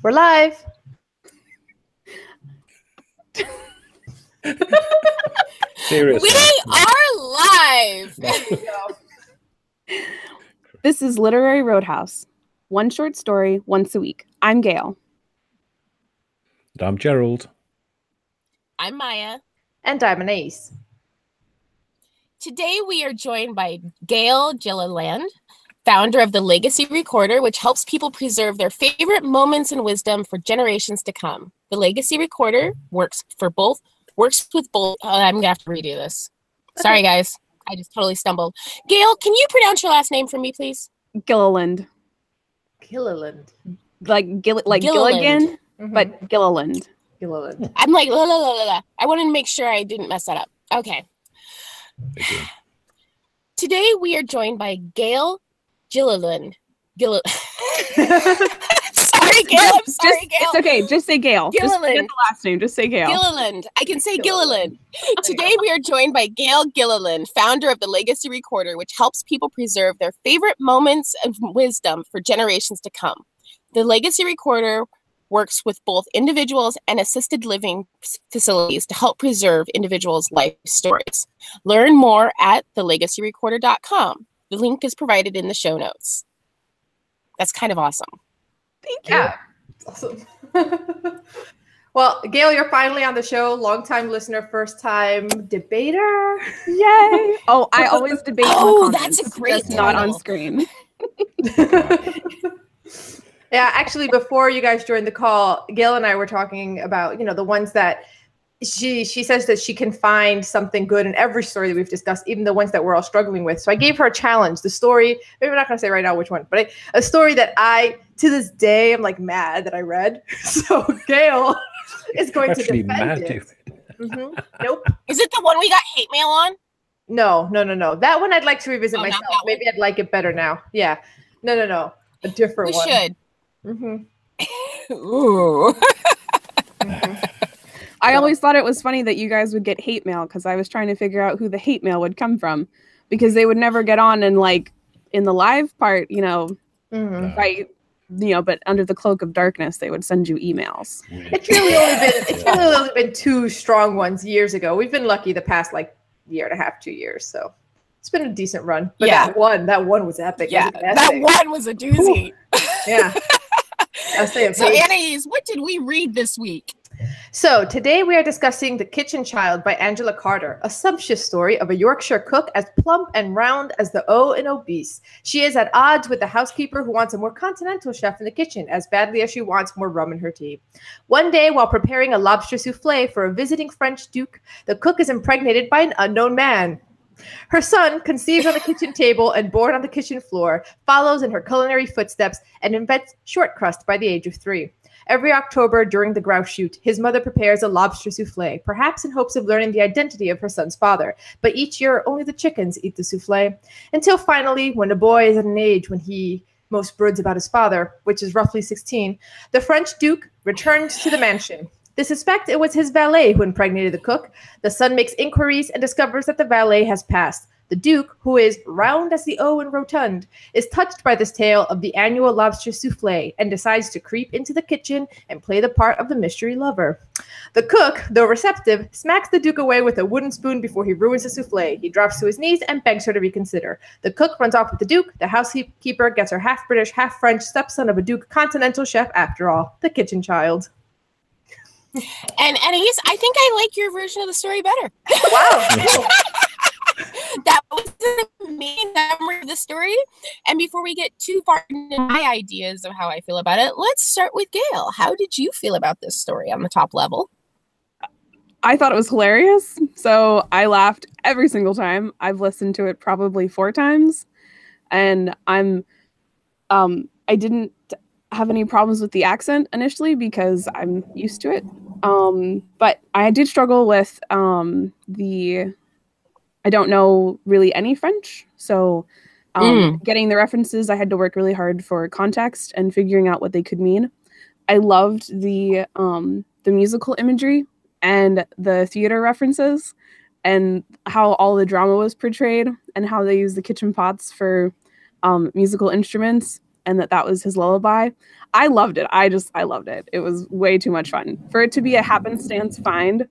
We're live. Seriously. We are live. This is Literary Roadhouse. One short story once a week. I'm Gail. And I'm Gerald. I'm Maya. And I'm Anais. Today we are joined by Gail Gilliland, founder of the Legacy Recorder, which helps people preserve their favorite moments and wisdom for generations to come. The Legacy Recorder works with both. I'm gonna have to redo this. Okay. Sorry, guys. I just totally stumbled. Gail, can you pronounce your last name for me, please? Gilliland. Gilliland. Like Gilligan, Mm-hmm. but Gilliland. Gilliland. I'm like, la, la, la, la, la. I wanted to make sure I didn't mess that up. Okay. Today we are joined by Gail Gilliland. Sorry, Gail. I'm sorry, Gail. It's okay. Just say Gail. Gilliland. Just forget the last name. Just say Gail. Gilliland. I can say Gilliland. Today we are joined by Gail Gilliland, founder of the Legacy Recorder, which helps people preserve their favorite moments of wisdom for generations to come. The Legacy Recorder works with both individuals and assisted living facilities to help preserve individuals' life stories. Learn more at thelegacyrecorder.com. The link is provided in the show notes. That's kind of awesome. Thank you. Yeah. Awesome. Well, Gail, you're finally on the show. Long-time listener, first-time debater. Yay. Oh, I always debate in the comments, that's a great just not on screen. Yeah, actually, before you guys joined the call, Gail and I were talking about, the ones that she says that she can find something good in every story that we've discussed, even the ones that we're all struggling with. So I gave her a challenge. The story, maybe I'm not going to say right now which one, but a story that to this day, I'm like mad that I read. So Gail is going to defend it. Mm-hmm. Nope. Is it the one we got hate mail on? No. That one I'd like to revisit myself. Maybe I'd like it better now. Yeah. No. A different one. We should. Mm-hmm. Ooh. Mm-hmm. I always thought it was funny that you guys would get hate mail because I was trying to figure out who the hate mail would come from because they would never get on and like in the live part, but under the cloak of darkness, they would send you emails. It's really only been two strong ones years ago. We've been lucky the past year and a half, 2 years. So it's been a decent run. But that one was epic. Yeah, that one was a doozy. Yeah. I'll say it. So Anais, what did we read this week? So today we are discussing The Kitchen Child by Angela Carter, a sumptuous story of a Yorkshire cook as plump and round as the O in obese. She is at odds with the housekeeper who wants a more continental chef in the kitchen as badly as she wants more rum in her tea. One day, while preparing a lobster souffle for a visiting French duke, the cook is impregnated by an unknown man. Her son, conceived on the kitchen table and born on the kitchen floor, follows in her culinary footsteps and invents short crust by the age of 3. Every October during the grouse shoot, his mother prepares a lobster souffle, perhaps in hopes of learning the identity of her son's father. But each year, only the chickens eat the souffle. Until finally, when the boy is at an age when he most broods about his father, which is roughly 16, the French duke returns to the mansion. They suspect it was his valet who impregnated the cook. The son makes inquiries and discovers that the valet has passed. The duke, who is round as the O in rotund, is touched by this tale of the annual lobster souffle and decides to creep into the kitchen and play the part of the mystery lover. The cook, though receptive, smacks the duke away with a wooden spoon before he ruins the souffle. He drops to his knees and begs her to reconsider. The cook runs off with the duke. The housekeeper gets her half-British, half-French stepson of a duke continental chef after all. The Kitchen Child. And Anais, I think I like your version of the story better. Wow. That was the main memory of the story. And before we get too far into my ideas of how I feel about it, let's start with Gail. How did you feel about this story on the top level? I thought it was hilarious. So I laughed every single time. I've listened to it probably 4 times. And I didn't have any problems with the accent initially because I'm used to it. But I did struggle with I don't know really any French. So getting the references, I had to work really hard for context and figuring out what they could mean. I loved the musical imagery and the theater references and how all the drama was portrayed and how they use the kitchen pots for musical instruments. and that was his lullaby. I loved it. I loved it. It was way too much fun. For it to be a happenstance find,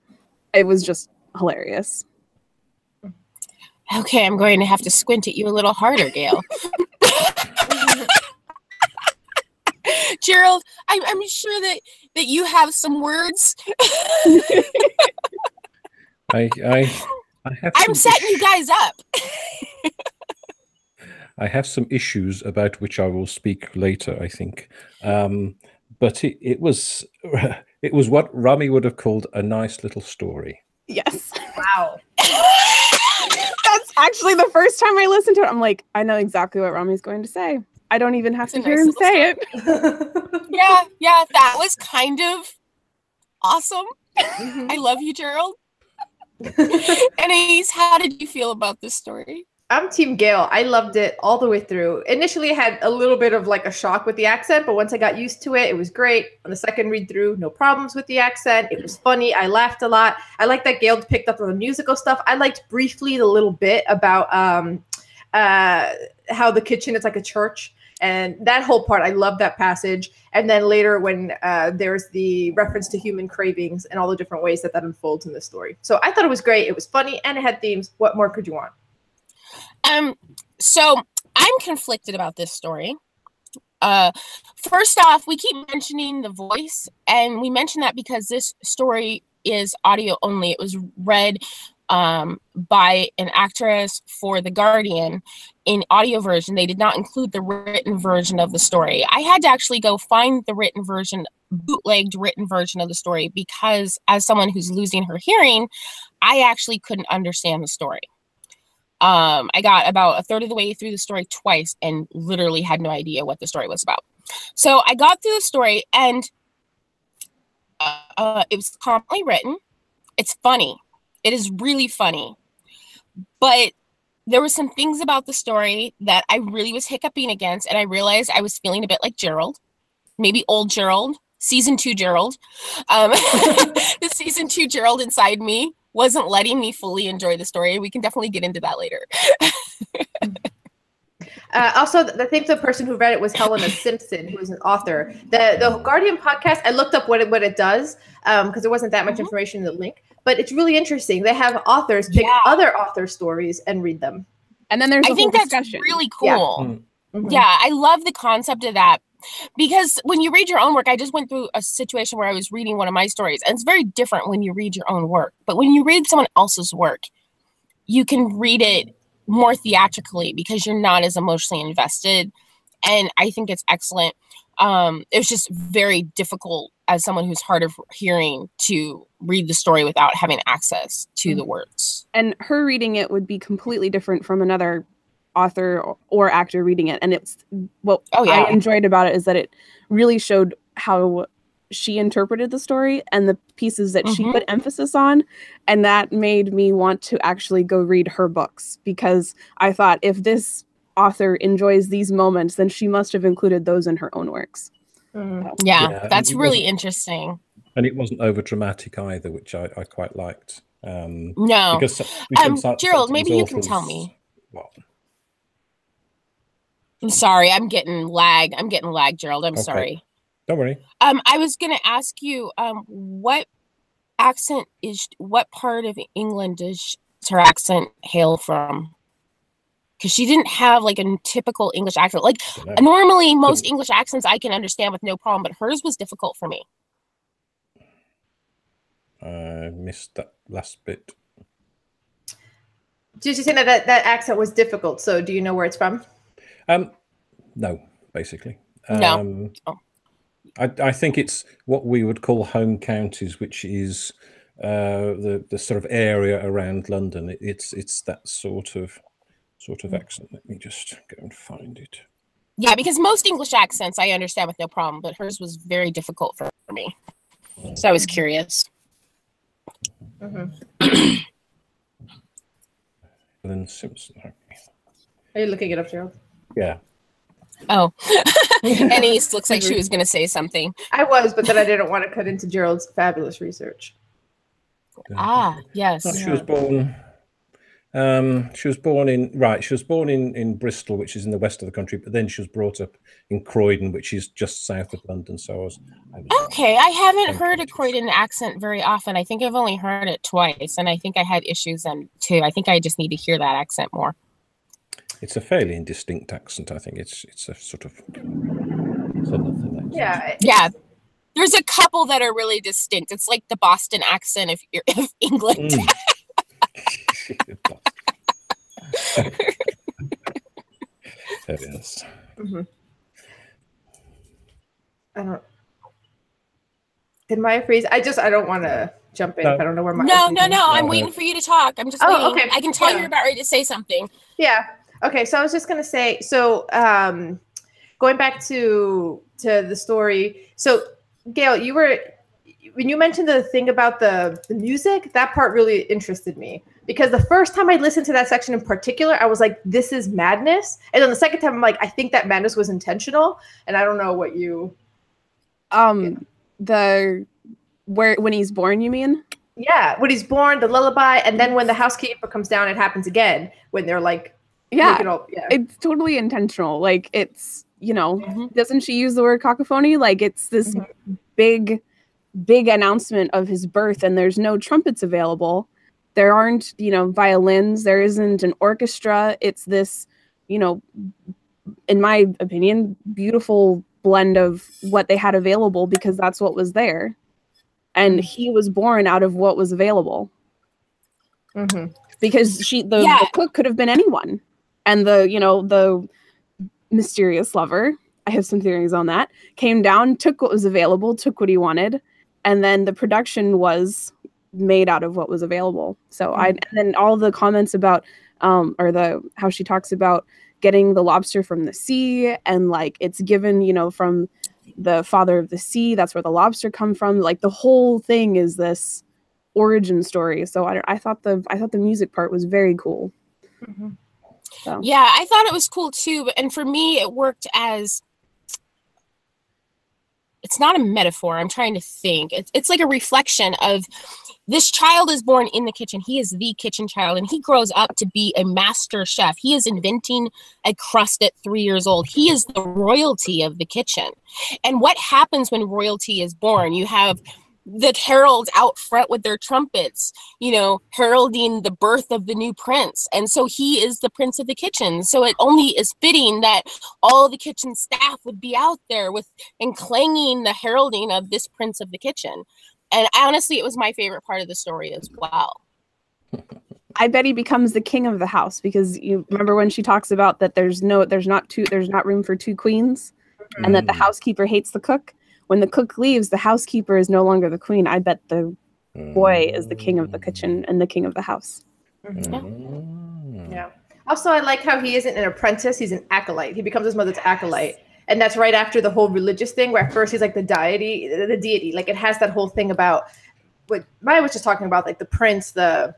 it was just hilarious. Okay, I'm going to have to squint at you a little harder, Gail. Gerald, I'm sure that you have some words. I have. I'm setting you guys up. I have some issues about which I will speak later, I think. But it was what Rami would have called a nice little story. Yes. Wow. That's actually the first time I listened to it. I'm like, I know exactly what Rami's going to say. I don't even have to hear him say it. Yeah, that was kind of awesome. I love you, Gerald. Anyways, how did you feel about this story? I'm Team Gail. I loved it all the way through. Initially, I had a little bit of like a shock with the accent, but once I got used to it, it was great. On the second read through, no problems with the accent. It was funny. I laughed a lot. I liked that Gail picked up on the musical stuff. I liked briefly the little bit about how the kitchen is like a church. And that whole part, I love that passage. And then later when there's the reference to human cravings and all the different ways that unfolds in the story. So I thought it was great. It was funny and it had themes. What more could you want? So I'm conflicted about this story. First off, we keep mentioning the voice, and we mention that because this story is audio only. It was read by an actress for The Guardian in audio version. They did not include the written version of the story. I had to actually go find the written version, bootlegged written version of the story, because as someone who's losing her hearing, I actually couldn't understand the story. I got about a third of the way through the story twice and literally had no idea what the story was about. So I got through the story, and it was competently written. It's funny. It is really funny. But there were some things about the story that I really was hiccuping against, and I realized I was feeling a bit like Gerald, maybe old Gerald, season 2 Gerald. The season 2 Gerald inside me wasn't letting me fully enjoy the story. We can definitely get into that later. Also, I think the person who read it was Helena Simpson, who is an author. The Guardian podcast, I looked up what it does because there wasn't that much information in the link, but it's really interesting. They have authors pick other author stories and read them. And then there's I think that's really cool. Yeah, I love the concept of that. Because when you read your own work, I just went through a situation where I was reading one of my stories, and it's very different when you read your own work. But when you read someone else's work, you can read it more theatrically because you're not as emotionally invested. And I think it's excellent. It was just very difficult as someone who's hard of hearing to read the story without having access to the words. And her reading it would be completely different from another author or actor reading it, and it's what I enjoyed about it is that it really showed how she interpreted the story and the pieces that she put emphasis on, and that made me want to actually go read her books, because I thought if this author enjoys these moments, then she must have included those in her own works. Yeah, that's really interesting. And it wasn't over dramatic either, which I quite liked. No, because Gerald, maybe you can tell me. What? I'm sorry, I'm getting lag, Gerald. I'm sorry. Don't worry. I was going to ask you, what part of England does her accent hail from? Because she didn't have like a typical English accent. Like normally most English accents I can understand with no problem, but hers was difficult for me. I missed that last bit. Did you say that accent was difficult? So do you know where it's from? No, basically. No. I think it's what we would call home counties, which is the sort of area around London. It's that sort of accent. Let me just go and find it. Yeah, because most English accents I understand with no problem, but hers was very difficult for me. So I was curious. Lynn Simpson. Are you looking it up, Gerald? Yeah. Oh, Anise looks like she was going to say something. I was, but then I didn't want to cut into Gerald's fabulous research. Yes. She was born She was born in Bristol, which is in the west of the country, but then she was brought up in Croydon, which is just south of London. So I was okay. I haven't heard a Croydon accent very often. I think I've only heard it twice, and I think I had issues then too. I think I just need to hear that accent more. It's a fairly indistinct accent. I think it's a sort of southern accent. Yeah. There's a couple that are really distinct. It's like the Boston accent of England. It is. I don't. Did Maya freeze? I don't want to jump in. No. If I don't know where Maya. No. I'm waiting for you to talk. I'm just waiting. Okay. I can tell you're about ready to say something. Yeah. Okay. So I was just gonna say. So going back to the story. So Gail, when you mentioned the thing about the music, that part really interested me, because the first time I listened to that section in particular, I was like, this is madness. And then the second time I'm like, I think that madness was intentional. And I don't know what you when he's born, you mean? Yeah, when he's born, the lullaby, and then when the housekeeper comes down, it happens again when they're like, it's totally intentional. Like, it's, doesn't she use the word cacophony? Like, it's this big announcement of his birth, and there's no trumpets available. There aren't, violins. There isn't an orchestra. It's this, in my opinion, beautiful blend of what they had available, because that's what was there. And he was born out of what was available. Because the cook could have been anyone. And the mysterious lover, I have some theories on that, came down, took what was available, took what he wanted, and then the production was made out of what was available. So and then all the comments about how she talks about getting the lobster from the sea, and like it's given, from the father of the sea, that's where the lobster come from. Like the whole thing is this origin story. So I thought the music part was very cool. So. Yeah, I thought it was cool too. And for me, it worked as, it's not a metaphor. I'm trying to think. It's like a reflection of, this child is born in the kitchen. He is the kitchen child, and he grows up to be a master chef. He is inventing a crust at 3 years old. He is the royalty of the kitchen. And what happens when royalty is born? You have the heralds out front with their trumpets, heralding the birth of the new prince. And so he is the prince of the kitchen. So it only is fitting that all the kitchen staff would be out there and clanging the heralding of this prince of the kitchen. And honestly, it was my favorite part of the story as well. I bet he becomes the king of the house, because you remember when she talks about that there's not room for two queens, and that the housekeeper hates the cook. When the cook leaves, the housekeeper is no longer the queen. I bet the boy is the king of the kitchen and the king of the house. Yeah. Also, I like how he isn't an apprentice; he's an acolyte. He becomes his mother's acolyte. And that's right after the whole religious thing, where at first he's like the deity. Like it has that whole thing about what Maya was just talking about, like the prince, that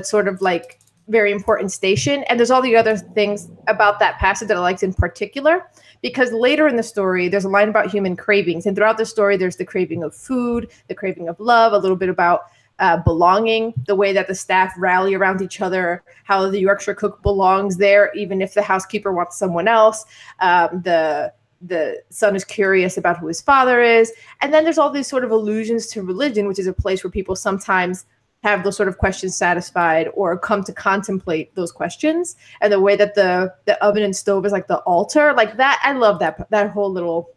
sort of like very important station. And there's all the other things about that passage that I liked in particular, because later in the story, there's a line about human cravings. And throughout the story, there's the craving of food, the craving of love, a little bit about belonging, the way that the staff rally around each other, how the Yorkshire cook belongs there, even if the housekeeper wants someone else. The son is curious about who his father is. And then there's all these sort of allusions to religion, which is a place where people sometimes have those sort of questions satisfied or come to contemplate those questions. And the way that the oven and stove is like the altar, like that. I love that whole little,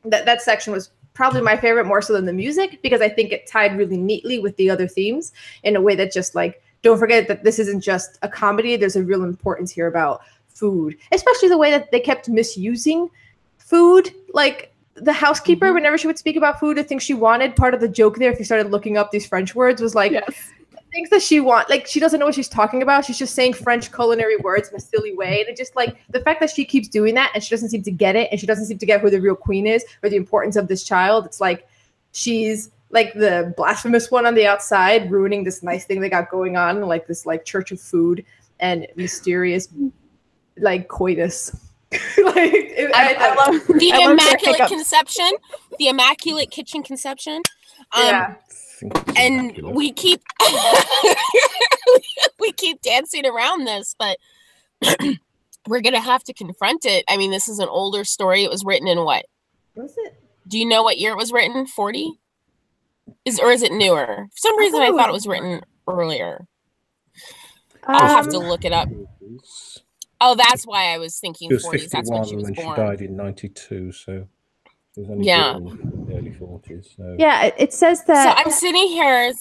that section was probably my favorite, more so than the music, because I think it tied really neatly with the other themes in a way that just like, don't forget that this isn't just a comedy. There's a real importance here about food, especially the way that they kept misusing food. Like the housekeeper, whenever she would speak about food, the things she wanted, part of the joke there, if you started looking up these French words, was like, things that she wants, like she doesn't know what she's talking about. She's just saying French culinary words in a silly way. And it just like the fact that she keeps doing that and she doesn't seem to get it, and she doesn't seem to get who the real queen is or the importance of this child. It's like she's like the blasphemous one on the outside, ruining this nice thing they got going on, like this like church of food and mysterious like coitus. I love the immaculate conception, the immaculate kitchen conception. think it's And immaculate. we keep we keep dancing around this, but we're gonna have to confront it. I mean, this is an older story. It was written in what? Was it? Do you know what year it was written? 40? Or is it newer? For some reason, I thought it was written earlier. I'll have to look it up. Oh, that's why I was thinking She was 40s. That's when she 51 was when she born. died in 92, so she was only Yeah. born in the early 40s. So. Yeah, it says So that. I'm sitting here.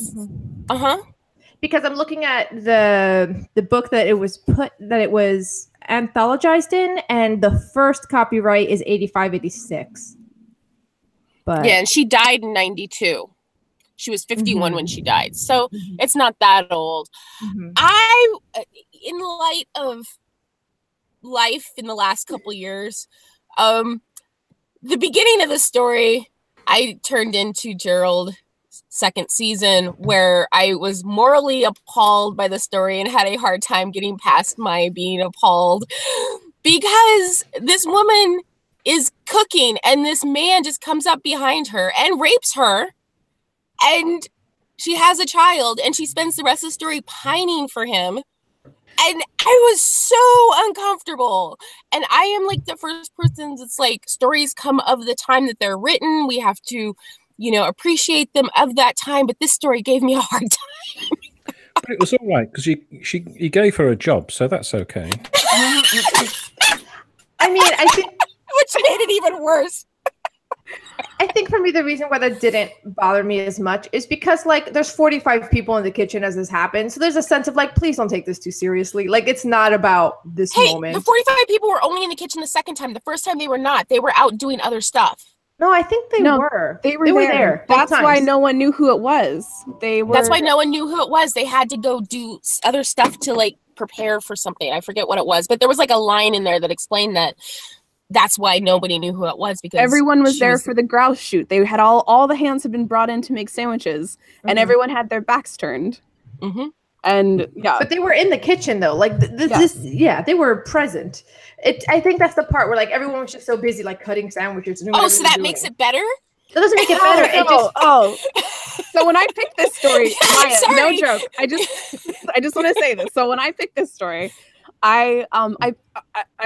Because I'm looking at the book that it was anthologized in, and the first copyright is 85-86. But Yeah, and she died in 92. She was 51 when she died. So it's not that old. In light of life in the last couple years, the beginning of the story, I turned into Gerald second season, where I was morally appalled by the story and had a hard time getting past my being appalled, because this woman is cooking and this man just comes up behind her and rapes her, and she has a child, and she spends the rest of the story pining for him. And I was so uncomfortable. And I am like the first person that's like, stories come of the time that they're written. We have to, appreciate them of that time. But this story gave me a hard time. But it was all right, because he gave her a job, so that's okay. I mean, I think... Which made it even worse. I think for me, the reason why that didn't bother me as much is because, like, there's 45 people in the kitchen as this happens. So there's a sense of, like, please don't take this too seriously. Like, it's not about this moment. The 45 people were only in the kitchen the second time. The first time they were not. They were out doing other stuff. No, I think they were. They were there. That's why no one knew who it was. That's why no one knew who it was. They had to go do other stuff to, like, prepare for something. I forget what it was. But there was, like, a line in there that explained that. That's why nobody knew who it was, because everyone was there for the grouse shoot. They had all the hands had been brought in to make sandwiches, and everyone had their backs turned. And but they were in the kitchen though. Like they were present. I think that's the part where like everyone was just so busy like cutting sandwiches. And so that makes it better. That doesn't make it better. So when I picked this story, Maya, no joke. I just want to say this. So when I picked this story, I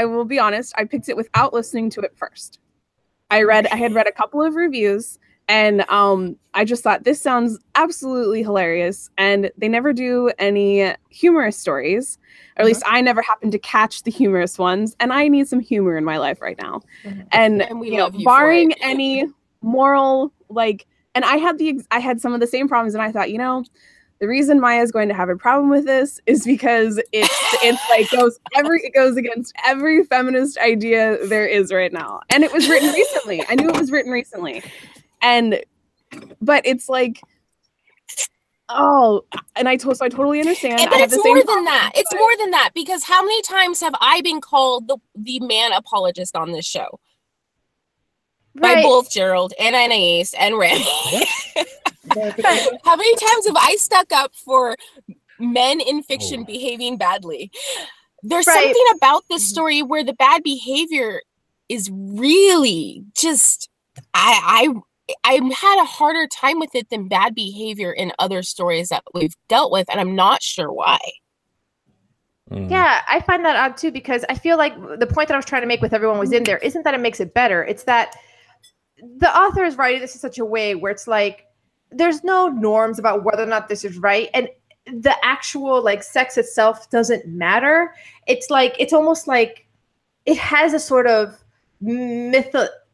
will be honest, I picked it without listening to it first. I had read a couple of reviews, and I just thought this sounds absolutely hilarious, and they never do any humorous stories, or at least I never happened to catch the humorous ones, and I need some humor in my life right now. And barring any moral, like, and I had some of the same problems, and I thought, the reason Maya is going to have a problem with this is because it goes against every feminist idea there is right now. And it was written recently. I knew it was written recently. But it's like, and I totally understand. But it's more than that. It's more than that, because how many times have I been called the man apologist on this show? Right. By both Gerald and Anais and Randy. How many times have I stuck up for men in fiction behaving badly? There's something about this story where the bad behavior is really just I had a harder time with it than bad behavior in other stories that we've dealt with, and I'm not sure why. Yeah, I find that odd too, because I feel like the point that I was trying to make with everyone was in there isn't that it makes it better. It's that the author is writing this in such a way where it's like there's no norms about whether or not this is right, and the actual like sex itself doesn't matter. It's like it's almost like it has a sort of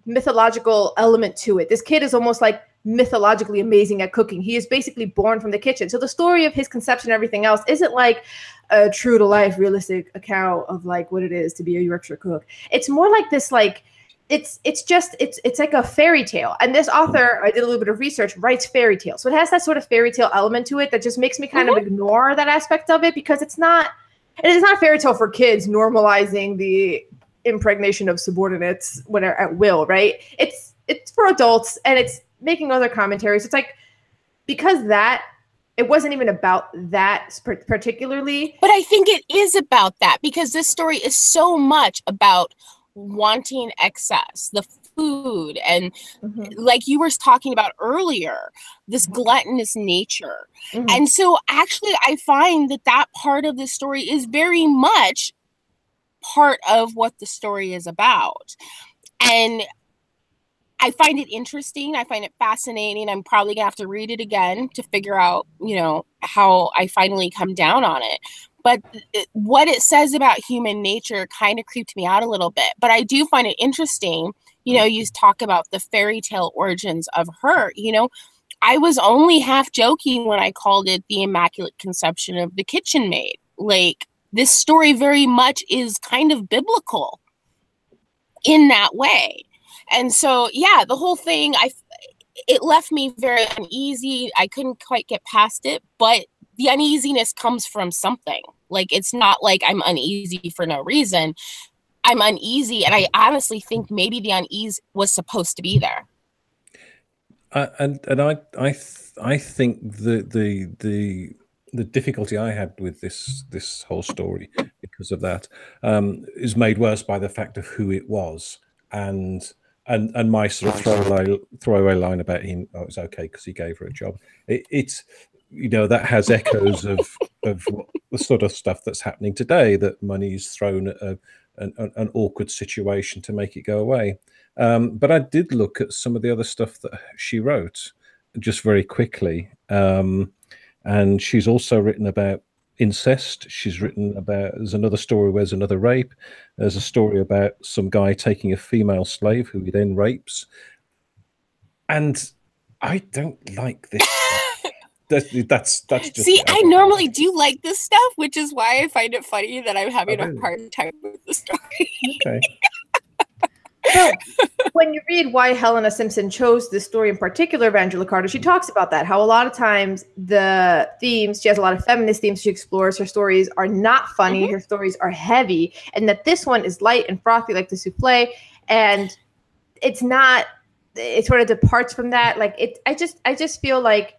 mythological element to it. This kid is almost like mythologically amazing at cooking. He is basically born from the kitchen. So the story of his conception and everything else isn't like a true to life realistic account of like what it is to be a Yorkshire cook. It's more like this like it's like a fairy tale. And this author, I did a little bit of research, writes fairy tales. So it has that sort of fairy tale element to it that just makes me kind of ignore that aspect of it, because it's not a fairy tale for kids normalizing the impregnation of subordinates when at will, right? It's for adults, and it's making other commentaries. It's like, because that it wasn't even about that particularly. But I think it is about that, because this story is so much about wanting excess. The food and Mhm. like you were talking about earlier, this gluttonous nature. Mhm. And so actually I find that that part of the story is very much part of what the story is about. And I find it interesting. I find it fascinating. I'm probably gonna have to read it again to figure out, you know, how I finally come down on it. But what it says about human nature kind of creeped me out a little bit. But I do find it interesting. You know, you talk about the fairy tale origins of her. You know, I was only half joking when I called it the Immaculate Conception of the Kitchen Maid. Like, this story very much is kind of biblical in that way. And so, yeah, the whole thing, it left me very uneasy. I couldn't quite get past it, but the uneasiness comes from something. Like, it's not like I'm uneasy for no reason. I'm uneasy, and I honestly think maybe the unease was supposed to be there. And I think the difficulty I had with this whole story because of that is made worse by the fact of who it was, and my sort of throwaway line about him. Oh, it's okay because he gave her a job. It's, you know, that has echoes of the sort of stuff that's happening today, that money is thrown at an awkward situation to make it go away. But I did look at some of the other stuff that she wrote just very quickly. And she's also written about incest. She's written about, there's another story where there's another rape. There's a story about some guy taking a female slave who he then rapes. And I don't like this stuff. That's just See, I normally do like this stuff, which is why I find it funny that I'm having a hard time with the story. Okay. So when you read why Helena Simpson chose this story in particular of Angela Carter, she talks about that, how a lot of times the themes, she has a lot of feminist themes she explores, her stories are not funny, her stories are heavy, and that this one is light and frothy like the souffle, and it's not, it sort of departs from that. Like, I just feel like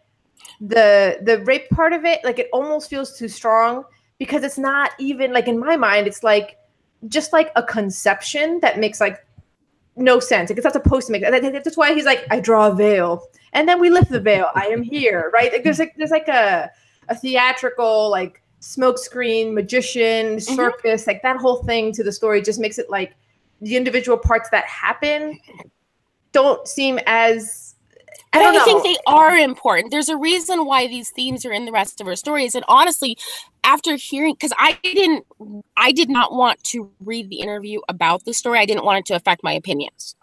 the rape part of it, like, it almost feels too strong, because it's not even, like, in my mind, it's like just like a conception that makes like no sense. Like, it's not supposed to make that. That's why he's like, I draw a veil and then we lift the veil. I am here, right? Like, there's like a theatrical, like, smokescreen, magician, circus, like that whole thing to the story just makes it like the individual parts that happen don't seem as, I think they are important. There's a reason why these themes are in the rest of her stories. And honestly, after hearing, because I did not want to read the interview about the story. I didn't want it to affect my opinions.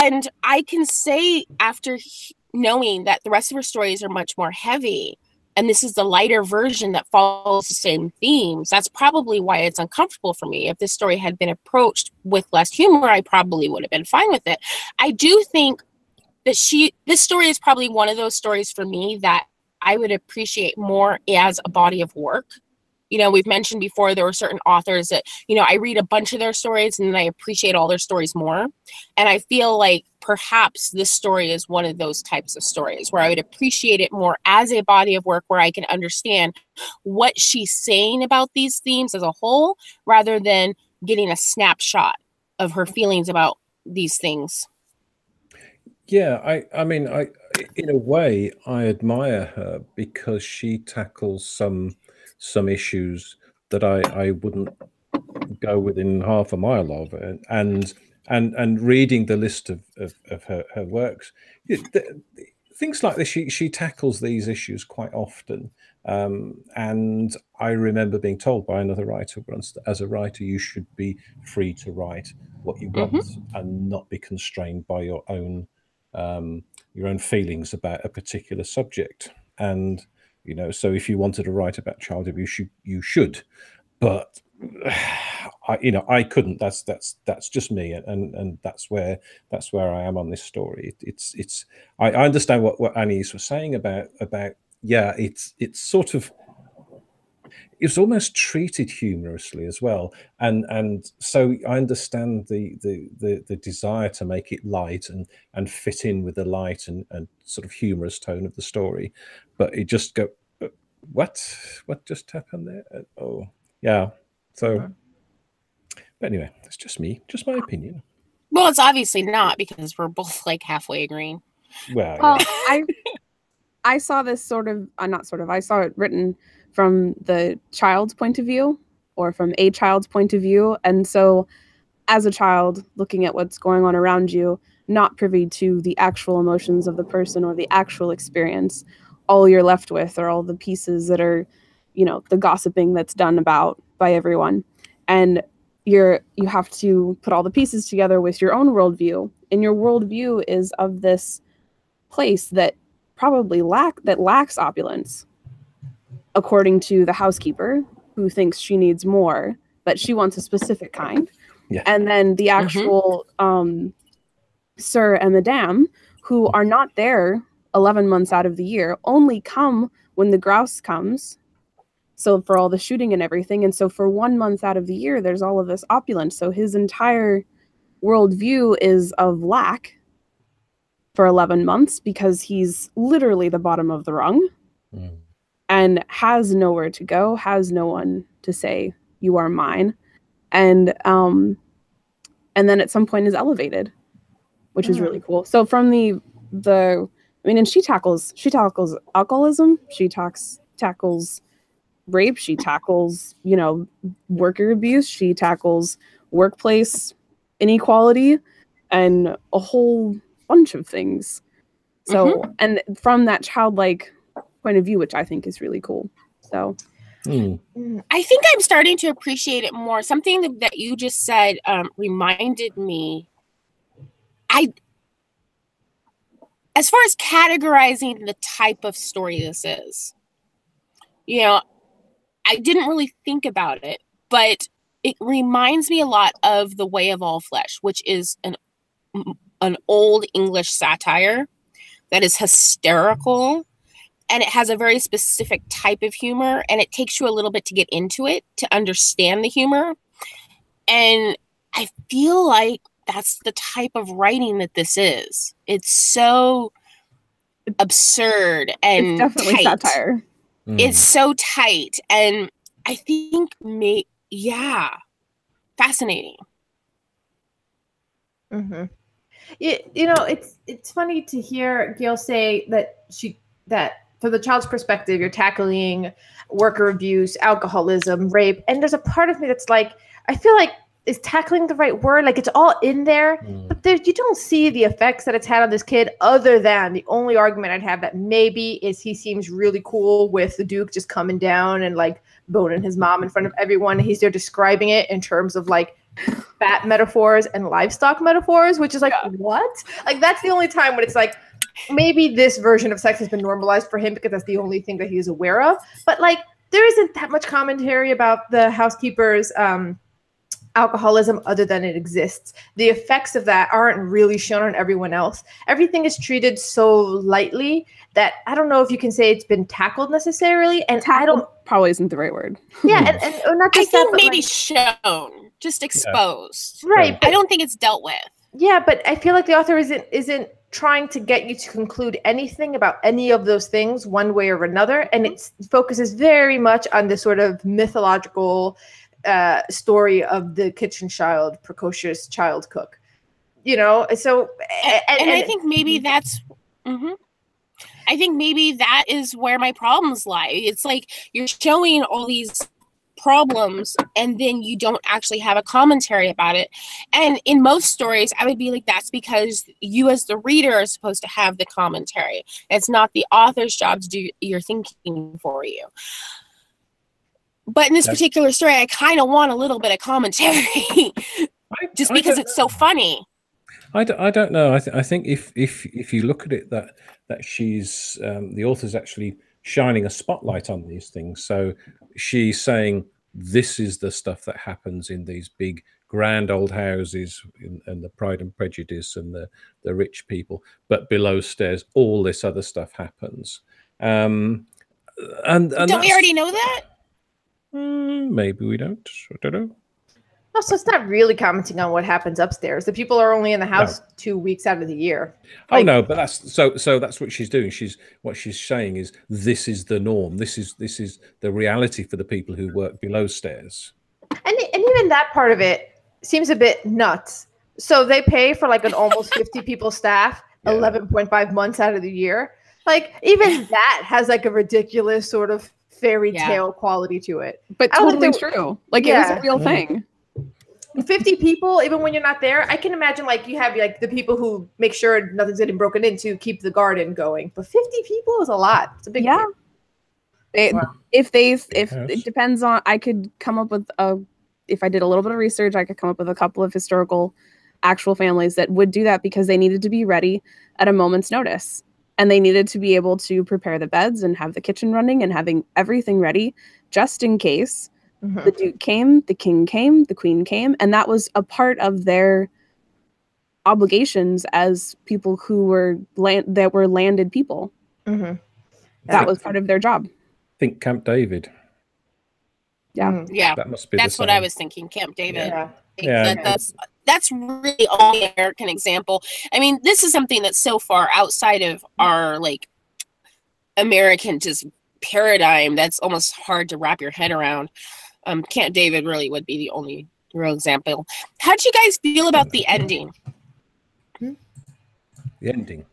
And I can say, after knowing that the rest of her stories are much more heavy, and this is the lighter version that follows the same themes, that's probably why it's uncomfortable for me. If this story had been approached with less humor, I probably would have been fine with it. I do think that this story is probably one of those stories for me that I would appreciate more as a body of work. You know, we've mentioned before, there were certain authors that, you know, I read a bunch of their stories and then I appreciate all their stories more. And I feel like perhaps this story is one of those types of stories where I would appreciate it more as a body of work, where I can understand what she's saying about these themes as a whole, rather than getting a snapshot of her feelings about these things. Yeah, I mean, in a way, I admire her because she tackles some issues that I wouldn't go within half a mile of, and reading the list of her works, things like this, she tackles these issues quite often. And I remember being told by another writer once that as a writer, you should be free to write what you want and not be constrained by your own feelings about a particular subject. And, you know, so if you wanted to write about child abuse, you should, but I couldn't. That's just me, and that's where I am on this story. I understand what Annie's was saying about yeah, it's sort of, it's almost treated humorously as well, and so I understand the desire to make it light and fit in with the light and sort of humorous tone of the story, but it just go, what just happened there? Oh yeah, so but anyway, it's just me, just my opinion. Well, it's obviously not because we're both like halfway agreeing. Well, Well, yeah. I saw this sort of, not sort of, I saw it written from the child's point of view, or from a child's point of view. And so as a child looking at what's going on around you, not privy to the actual emotions of the person or the actual experience, all you're left with are all the pieces that are, you know, the gossiping that's done about by everyone. And you have to put all the pieces together with your own worldview. And your worldview is of this place that probably lacks opulence, according to the housekeeper, who thinks she needs more, but she wants a specific kind. Yeah. And then the actual sir and madame, who are not there 11 months out of the year, only come when the grouse comes. So for all the shooting and everything. And so for 1 month out of the year, there's all of this opulence. So his entire worldview is of lack for 11 months because he's literally the bottom of the rung and has nowhere to go, has no one to say, you are mine. And then at some point is elevated, which is really cool. So from the I mean, and she tackles alcoholism, she tackles rape, she tackles, you know, worker abuse, she tackles workplace inequality and a whole bunch of things. So and from that childlike point of view, which I think is really cool. So I think I'm starting to appreciate it more. Something that you just said reminded me, as far as categorizing the type of story this is, you know, I didn't really think about it, but it reminds me a lot of The Way of All Flesh, which is an old English satire that is hysterical, and it has a very specific type of humor, and it takes you a little bit to get into it, to understand the humor. And I feel like that's the type of writing that this is. It's so absurd and it's definitely tight. satire. It's so tight, and I think fascinating. You know, it's funny to hear Gail say that from the child's perspective, you're tackling worker abuse, alcoholism, rape, and there's a part of me that's like, I feel like, is tackling the right word? Like, it's all in there, but you don't see the effects that it's had on this kid, other than the only argument I'd have that maybe is he seems really cool with the Duke just coming down and like boning his mom in front of everyone. He's there describing it in terms of like fat metaphors and livestock metaphors, which is like, what? Like, that's the only time when it's like, maybe this version of sex has been normalized for him because that's the only thing that he is aware of. But like, there isn't that much commentary about the housekeeper's alcoholism other than it exists. The effects of that aren't really shown on everyone else. Everything is treated so lightly that I don't know if you can say it's been tackled necessarily. And I don't probably isn't the right word. Yeah, and not just I think that, maybe like, shown, just exposed. Right. I don't think it's dealt with. Yeah, but I feel like the author isn't trying to get you to conclude anything about any of those things one way or another, and it focuses very much on this sort of mythological story of the kitchen child, precocious child cook, you know. So and I think maybe that's I think maybe that is where my problems lie. It's like you're showing all these problems and then you don't actually have a commentary about it. And in most stories, I would be like, that's because you as the reader are supposed to have the commentary. It's not the author's job to do your thinking for you. But in this particular story, I kind of want a little bit of commentary just because it's so funny. I don't know. I think if you look at it, that she's the author's actually shining a spotlight on these things. So she's saying this is the stuff that happens in these big grand old houses and the Pride and Prejudice and the rich people, but below stairs all this other stuff happens. And don't we already know that? Maybe we don't. I don't know. No, so it's not really commenting on what happens upstairs. The people are only in the house 2 weeks out of the year. Like, oh no, but that's so that's what she's doing. What she's saying is this is the norm. This is the reality for the people who work below stairs. And even that part of it seems a bit nuts. So they pay for like an almost 50 people staff 11.5 months out of the year. Like even that has like a ridiculous sort of fairy tale quality to it. But totally true. Like it was a real thing. 50 people, even when you're not there, I can imagine like you have like the people who make sure nothing's getting broken into, keep the garden going. But 50 people is a lot. It's a big deal. If it depends on, I could come up with if I did a little bit of research, I could come up with a couple of historical actual families that would do that because they needed to be ready at a moment's notice. And they needed to be able to prepare the beds and have the kitchen running and having everything ready just in case. The Duke came, the King came, the Queen came, and that was a part of their obligations as people who were landed people. That was part of their job. Think Camp David. Yeah, that must be. That's what I was thinking. Camp David. That's really only American example. I mean, this is something that's so far outside of our like American just paradigm that's almost hard to wrap your head around. Camp David really would be the only real example. How'd you guys feel about the ending? The ending.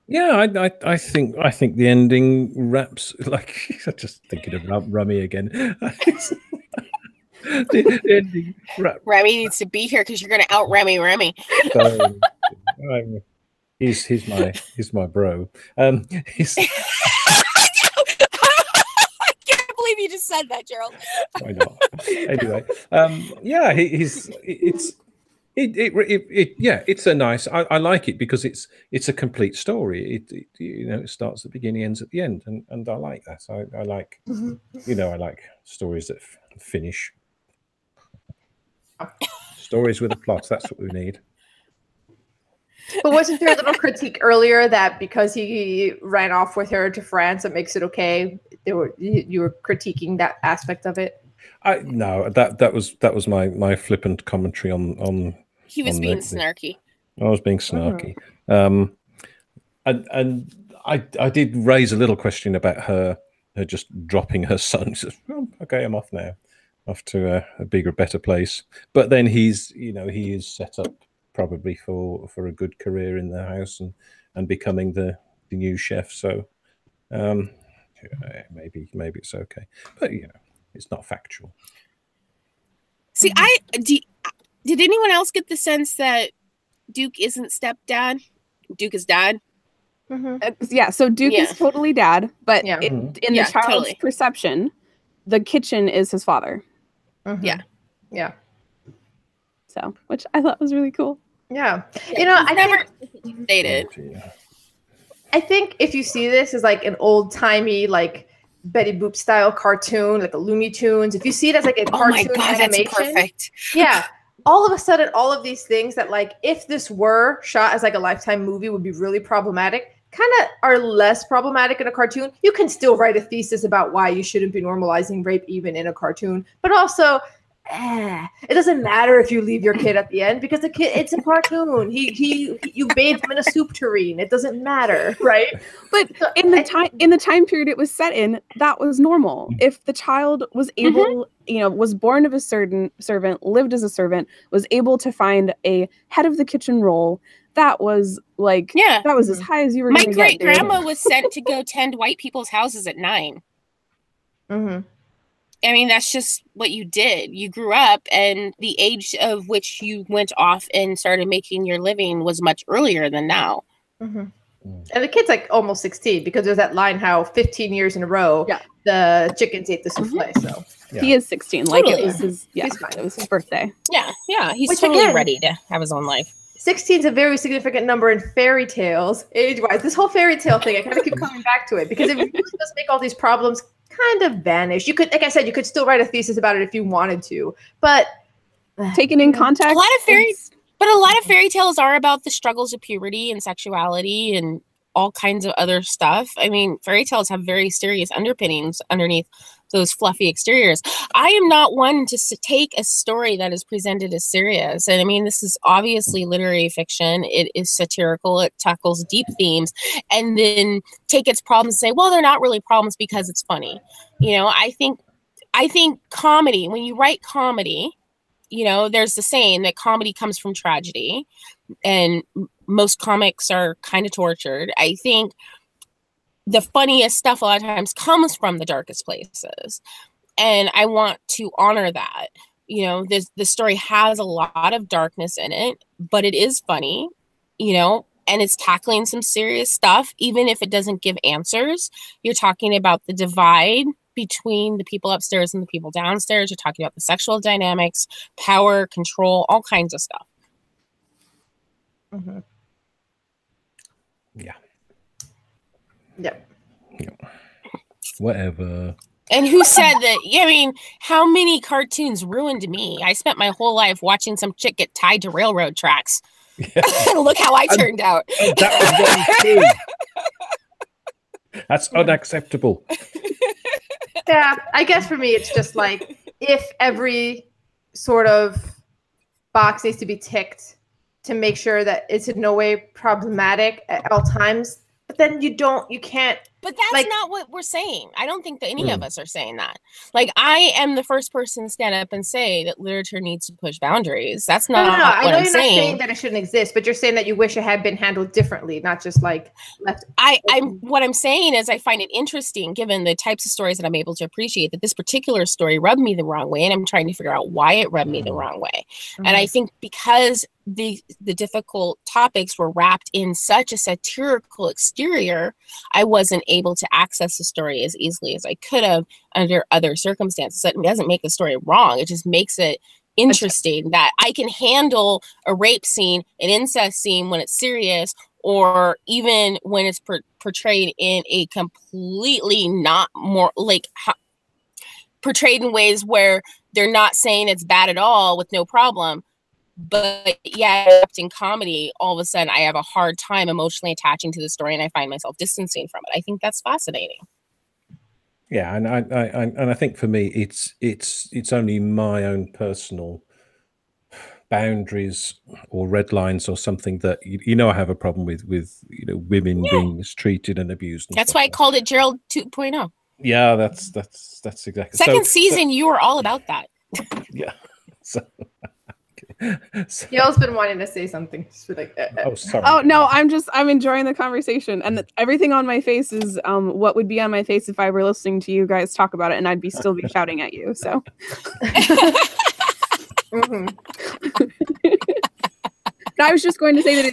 Yeah, I think the ending wraps like I'm just thinking about Rummy again. the ending Remy needs to be here because you're going to out Remy. So, he's my bro. He's. You just said that, Gerald. Why not? Anyway, it's a nice. I like it because it's a complete story. It starts at the beginning, ends at the end, and I like that. I like I like stories that finish. Stories with a plot. That's what we need. But wasn't there a little critique earlier that because he ran off with her to France, it makes it okay? You were critiquing that aspect of it. No, that was my flippant commentary on. He was being snarky. I was being snarky, and I did raise a little question about her just dropping her son. She says, oh, okay, I'm off now, off to a bigger, better place. But then he is set up probably for a good career in the house and becoming the new chef. So maybe it's okay, but it's not factual. See, did anyone else get the sense that Duke isn't stepdad? Duke is dad. So Duke is totally dad, but in the child's perception, the kitchen is his father. Yeah. So, which I thought was really cool. Yeah. I never stated. I think if you see this as like an old timey, like Betty Boop style cartoon, like a Looney Tunes, if you see it as like a cartoon animation, that's perfect. Yeah. All of a sudden, all of these things that like, if this were shot as like a Lifetime movie would be really problematic, kind of are less problematic in a cartoon. You can still write a thesis about why you shouldn't be normalizing rape even in a cartoon, but also it doesn't matter if you leave your kid at the end because the kid, it's a cartoon. You bathe him in a soup tureen. It doesn't matter, right? But in the time period it was set in, that was normal. If the child was able, was born of a certain servant, lived as a servant, was able to find a head of the kitchen role, that was like, that was as high as you were. My great grandma was sent to go tend white people's houses at 9. I mean, that's just what you did. You grew up, and the age of which you went off and started making your living was much earlier than now. And the kid's like almost 16 because there's that line how 15 years in a row the chickens ate the souffle. So he is 16. Like it was his it was his birthday. Yeah, he's totally ready to have his own life. 16 is a very significant number in fairy tales, age-wise. This whole fairy tale thing, I kind of keep coming back to it because it really does make all these problems kind of vanish. You could, like I said, you could still write a thesis about it if you wanted to, but taken in context, a lot of fairy tales are about the struggles of puberty and sexuality and all kinds of other stuff. I mean, fairy tales have very serious underpinnings underneath those fluffy exteriors. I am not one to take a story that is presented as serious. And I mean, this is obviously literary fiction. It is satirical. It tackles deep themes and then take its problems and say, well, they're not really problems because it's funny. I think comedy, when you write comedy, you know, there's the saying that comedy comes from tragedy, and most comics are kind of tortured. I think the funniest stuff a lot of times comes from the darkest places. And I want to honor that. You know, the story has a lot of darkness in it, but it is funny, you know, and it's tackling some serious stuff. Even if it doesn't give answers, you're talking about the divide between the people upstairs and the people downstairs. You're talking about the sexual dynamics, power, control, all kinds of stuff. Mm-hmm. Yeah. Yep. Yeah. Whatever. And who said that? I mean, how many cartoons ruined me? I spent my whole life watching some chick get tied to railroad tracks. Yeah. Look how I turned out. That was very true. That's unacceptable. Yeah, I guess for me, it's just like if every sort of box needs to be ticked to make sure that it's in no way problematic at all times, but then you can't. But that's like, not what we're saying. I don't think that any of us are saying that. Like, I am the first person to stand up and say that literature needs to push boundaries. That's not what I'm saying. I know you're not saying that it shouldn't exist, but you're saying that you wish it had been handled differently, not just like left. What I'm saying is I find it interesting, given the types of stories that I'm able to appreciate, that this particular story rubbed me the wrong way, and I'm trying to figure out why it rubbed me the wrong way. Mm-hmm. And I think because the difficult topics were wrapped in such a satirical exterior, I wasn't able to access the story as easily as I could have under other circumstances. It doesn't make the story wrong. It just makes it interesting that I can handle a rape scene, an incest scene when it's serious, or even when it's portrayed in a completely not more like portrayed in ways where they're not saying it's bad at all with no problem. But yeah, in comedy, all of a sudden I have a hard time emotionally attaching to the story, and I find myself distancing from it. I think that's fascinating. Yeah, and I think for me, it's only my own personal boundaries or red lines or something that you know I have a problem with women being mistreated and abused. And that's why I called it Gerald 2.0. Yeah, that's exactly. Second season, you were all about that. Yeah. Gail's been wanting to say something. Like, Oh, sorry. Oh no, I'm enjoying the conversation, and everything on my face is what would be on my face if I were listening to you guys talk about it, and I'd still be shouting at you. So. Mm-hmm. I was just going to say that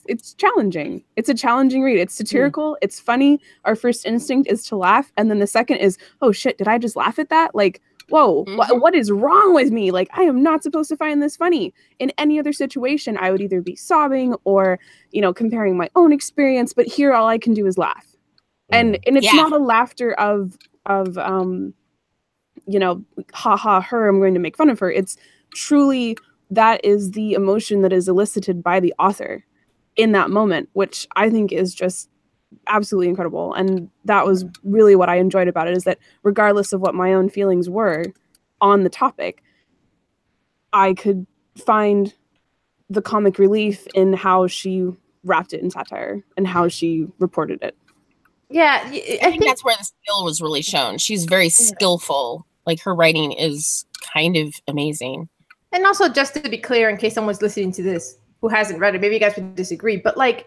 it's challenging. It's a challenging read. It's satirical. It's funny. Our first instinct is to laugh, and then the second is, oh shit, did I just laugh at that? Like, whoa, what is wrong with me? Like, I am not supposed to find this funny. In any other situation, I would either be sobbing or, comparing my own experience. But here, all I can do is laugh, and it's not a laughter of ha ha her, I'm going to make fun of her. It's truly that is the emotion that is elicited by the author in that moment, which I think is just absolutely incredible. And that was really what I enjoyed about it, is that regardless of what my own feelings were on the topic, I could find the comic relief in how she wrapped it in satire and how she reported it. Yeah, I think that's where the skill was really shown. She's very skillful. Like, her writing is kind of amazing. And also, just to be clear, in case someone's listening to this who hasn't read it, maybe you guys would disagree, but like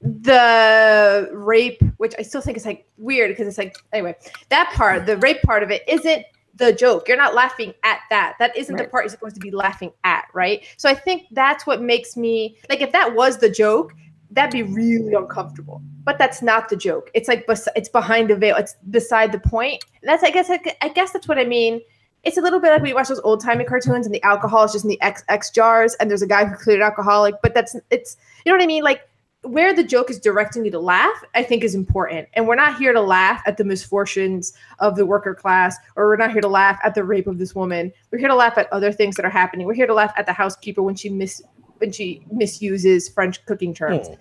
the rape, which I still think is like weird because it's like, anyway, that part, the rape part of it isn't the joke. You're not laughing at that. That isn't the part you're supposed to be laughing at, right? So I think that's what makes me, like, if that was the joke, that'd be really uncomfortable. But that's not the joke. It's like, it's behind the veil. It's beside the point. And that's, I guess that's what I mean. It's a little bit like when you watch those old timey cartoons and the alcohol is just in the X jars and there's a guy who cleared alcoholic, but it's, you know what I mean? Like, where the joke is directing you to laugh, I think is important. And we're not here to laugh at the misfortunes of the worker class, or we're not here to laugh at the rape of this woman. We're here to laugh at other things that are happening. We're here to laugh at the housekeeper when she misuses French cooking terms. Oh.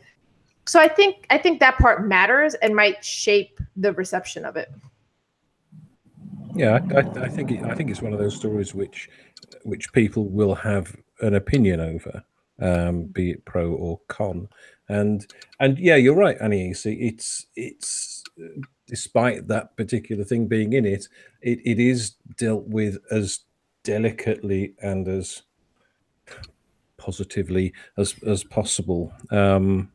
So I think that part matters and might shape the reception of it. Yeah, I think it's one of those stories which people will have an opinion over, be it pro or con. And yeah, you're right, Annie. You see, it's despite that particular thing being in it, it is dealt with as delicately and as positively as possible. And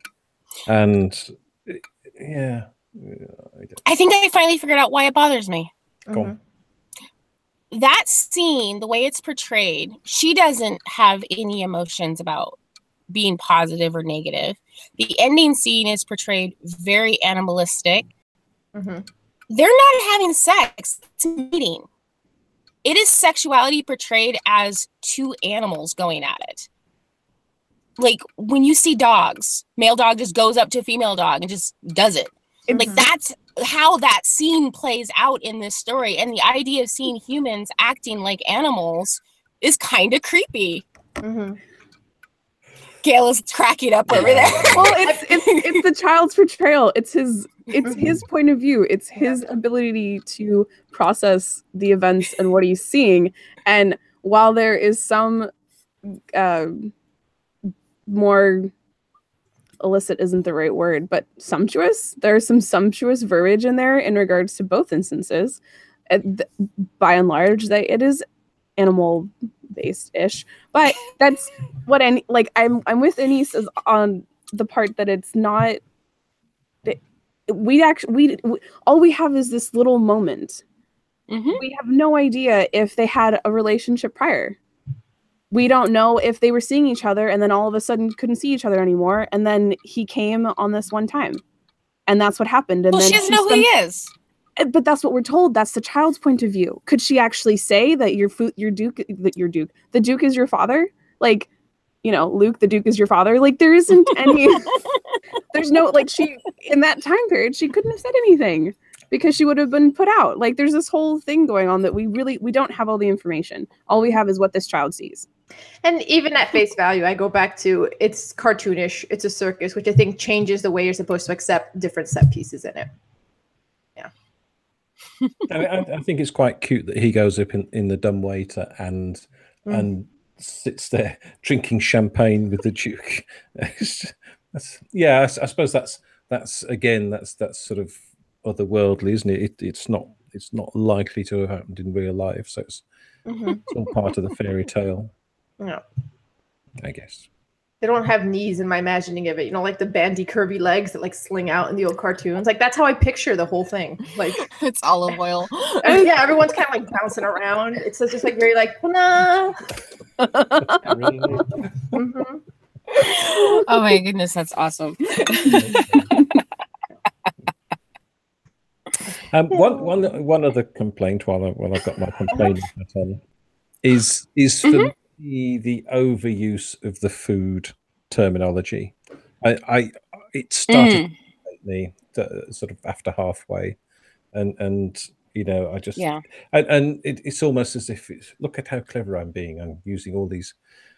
yeah, I think I finally figured out why it bothers me. go on. That scene, the way it's portrayed, she doesn't have any emotions about being positive or negative. The ending scene is portrayed very animalistic. Mm-hmm. They're not having sex. It's mating. It is sexuality portrayed as two animals going at it. Like when you see dogs, male dog just goes up to a female dog and just does it. Mm-hmm. Like that's how that scene plays out in this story. And the idea of seeing humans acting like animals is kind of creepy. Mm-hmm. Gail is cracking up over there. Well, it's the child's portrayal. It's his point of view. It's his ability to process the events and what he's seeing. And while there is some more illicit isn't the right word, but sumptuous. There's some sumptuous verbiage in there in regards to both instances. By and large, that it is animal based ish, but that's what I'm with Anise on the part that it's not. We all we have is this little moment. Mm-hmm. We have no idea if they had a relationship prior. We don't know if they were seeing each other and then all of a sudden couldn't see each other anymore. And then he came on this one time. And that's what happened. And well, then she doesn't know who he is. But that's what we're told. That's the child's point of view. Could she actually say that the Duke is your father? Like, Luke, the Duke is your father. Like, there isn't any, there's no, like, she, in that time period, she couldn't have said anything because she would have been put out. Like, there's this whole thing going on that we don't have all the information. All we have is what this child sees. And even at face value, I go back to it's cartoonish. It's a circus, which I think changes the way you're supposed to accept different set pieces in it. Yeah. I think it's quite cute that he goes up in the dumbwaiter and sits there drinking champagne with the Duke. I suppose that's sort of otherworldly, isn't it? It's not likely to have happened in real life, so it's all part of the fairy tale. Yeah, I guess. They don't have knees in my imagining of it. Like the bandy curvy legs that like sling out in the old cartoons. Like that's how I picture the whole thing. Like it's olive oil. Yeah, everyone's kind of like bouncing around. It's just like very like nah. Mm-hmm. Oh my goodness, that's awesome. One other complaint while I've got my complaint on is for me the overuse of the food terminology. It started to make me sort of after halfway, and I just and it's almost as if look at how clever I'm being. I'm using all these.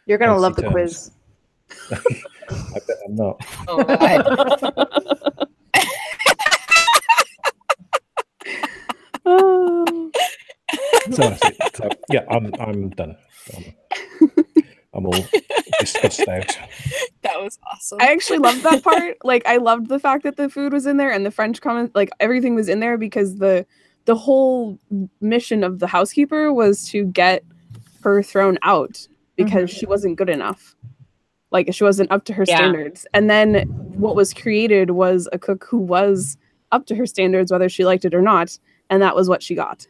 You're gonna love the quiz. I bet I'm not. Oh, God. So yeah, I'm done. I'm all discussed out. That was awesome. I actually loved that part. Like, I loved the fact that the food was in there and the French comment, like everything was in there because the whole mission of the housekeeper was to get her thrown out because she wasn't good enough. Like, she wasn't up to her standards. And then what was created was a cook who was up to her standards, whether she liked it or not. And that was what she got.